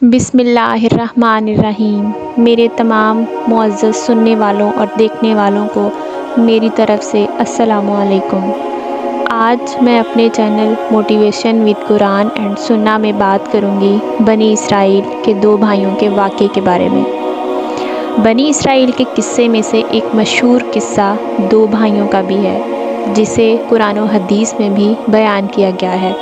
بسم اللہ الرحمن الرحیم۔ میرے تمام معزز سننے والوں اور دیکھنے والوں کو میری طرف سے السلام علیکم۔ آج میں اپنے channel motivation with Quran and سنہ میں بات کروں گی بنی اسرائیل کے دو بھائیوں کے واقعے کے بارے میں۔ بنی اسرائیل کے قصے میں سے ایک مشہور قصہ دو بھائیوں کا بھی ہے، جسے قرآن و حدیث میں بھی بیان کیا گیا ہے۔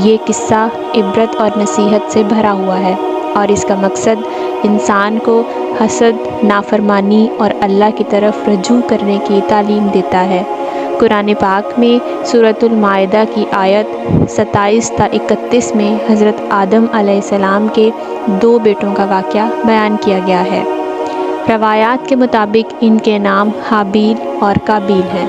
یہ قصہ عبرت اور نصیحت سے بھرا ہوا ہے اور اس کا مقصد انسان کو حسد، نافرمانی اور اللہ کی طرف رجوع کرنے کی تعلیم دیتا ہے۔ قرآن پاک میں سورۃ المائدہ کی آیت 27 تا 31 میں حضرت آدم علیہ السلام کے دو بیٹوں کا واقعہ بیان کیا گیا ہے۔ روایات کے مطابق ان کے نام حابیل اور قابیل ہیں۔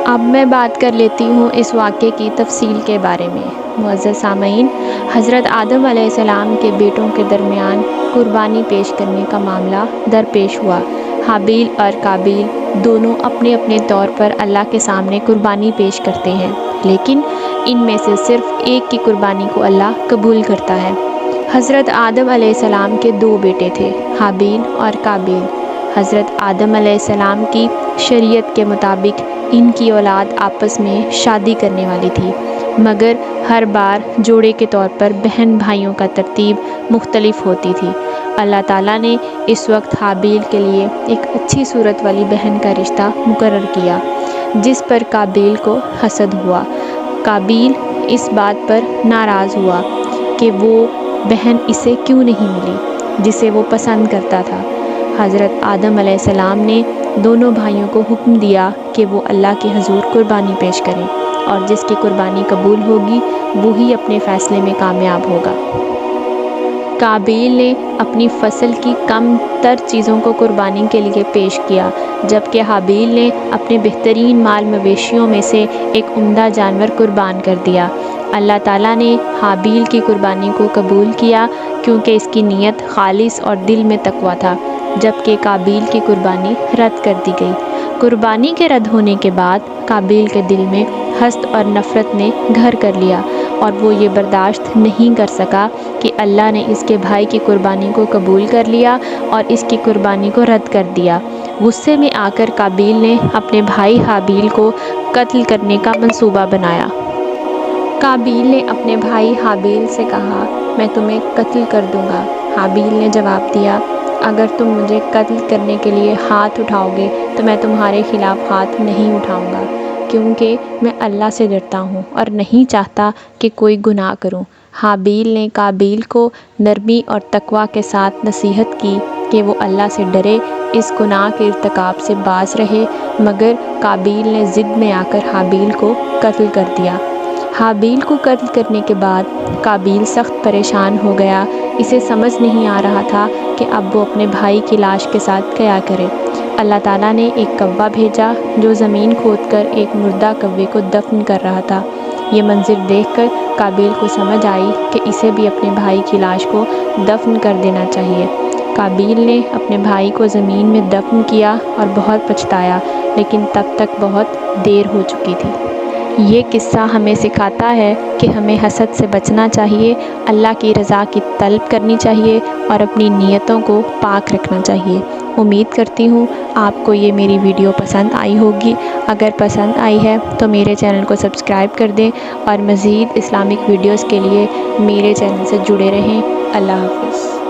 اب میں بات کر لیتی ہوں اس واقعے کی تفصیل کے بارے میں۔ معزز سامعین، حضرت آدم علیہ السلام کے بیٹوں کے درمیان قربانی پیش کرنے کا معاملہ درپیش ہوا۔ حابیل اور قابیل دونوں اپنے اپنے طور پر اللہ کے سامنے قربانی پیش کرتے ہیں، لیکن ان میں سے صرف ایک کی قربانی کو اللہ قبول کرتا ہے۔ حضرت آدم علیہ السلام کے دو بیٹے تھے، حابیل اور قابیل۔ حضرت آدم علیہ السلام کی شریعت کے مطابق ان کی اولاد آپس میں شادی کرنے والی تھی، مگر ہر بار جوڑے کے طور پر بہن بھائیوں کا ترتیب مختلف ہوتی تھی۔ اللہ تعالیٰ نے اس وقت حابیل کے لیے ایک اچھی صورت والی بہن کا رشتہ مقرر کیا، جس پر قابیل کو حسد ہوا۔ قابیل اس بات پر ناراض ہوا کہ وہ بہن اسے کیوں نہیں ملی جسے وہ پسند کرتا تھا۔ حضرت آدم علیہ السلام نے دونوں بھائیوں کو حکم دیا کہ وہ اللہ کے حضور قربانی پیش کریں، اور جس کی قربانی قبول ہوگی وہی اپنے فیصلے میں کامیاب ہوگا۔ قابیل نے اپنی فصل کی کم تر چیزوں کو قربانی کے لیے پیش کیا، جبکہ حابیل نے اپنے بہترین مال مویشیوں میں سے ایک عمدہ جانور قربان کر دیا۔ اللہ تعالیٰ نے حابیل کی قربانی کو قبول کیا کیونکہ اس کی نیت خالص اور دل میں تقویٰ تھا، جبکہ قابیل کی قربانی رد کر دی گئی۔ قربانی کے رد ہونے کے بعد قابیل کے دل میں حسد اور نفرت نے گھر کر لیا، اور وہ یہ برداشت نہیں کر سکا کہ اللہ نے اس کے بھائی کی قربانی کو قبول کر لیا اور اس کی قربانی کو رد کر دیا۔ غصے میں آ کر قابیل نے اپنے بھائی حابیل کو قتل کرنے کا منصوبہ بنایا۔ قابیل نے اپنے بھائی حابیل سے کہا، میں تمہیں قتل کر دوں گا۔ حابیل نے جواب دیا، اگر تم مجھے قتل کرنے کے لیے ہاتھ اٹھاؤ گے تو میں تمہارے خلاف ہاتھ نہیں اٹھاؤں گا، کیونکہ میں اللہ سے ڈرتا ہوں اور نہیں چاہتا کہ کوئی گناہ کروں۔ حابیل نے قابیل کو نرمی اور تقویٰ کے ساتھ نصیحت کی کہ وہ اللہ سے ڈرے، اس گناہ کے ارتکاب سے باز رہے، مگر قابیل نے ضد میں آ کر حابیل کو قتل کر دیا۔ حابیل کو قتل کرنے کے بعد قابیل سخت پریشان ہو گیا۔ اسے سمجھ نہیں آ رہا تھا کہ اب وہ اپنے بھائی کی لاش کے ساتھ کیا کرے۔ اللہ تعالیٰ نے ایک کوا بھیجا جو زمین کھود کر ایک مردہ کوے کو دفن کر رہا تھا۔ یہ منظر دیکھ کر قابیل کو سمجھ آئی کہ اسے بھی اپنے بھائی کی لاش کو دفن کر دینا چاہیے۔ قابیل نے اپنے بھائی کو زمین میں دفن کیا اور بہت پچھتایا، لیکن تب تک بہت دیر ہو چکی تھی۔ یہ قصہ ہمیں سکھاتا ہے کہ ہمیں حسد سے بچنا چاہیے، اللہ کی رضا کی طلب کرنی چاہیے اور اپنی نیتوں کو پاک رکھنا چاہیے۔ امید کرتی ہوں آپ کو یہ میری ویڈیو پسند آئی ہوگی۔ اگر پسند آئی ہے تو میرے چینل کو سبسکرائب کر دیں اور مزید اسلامک ویڈیوز کے لیے میرے چینل سے جڑے رہیں۔ اللہ حافظ۔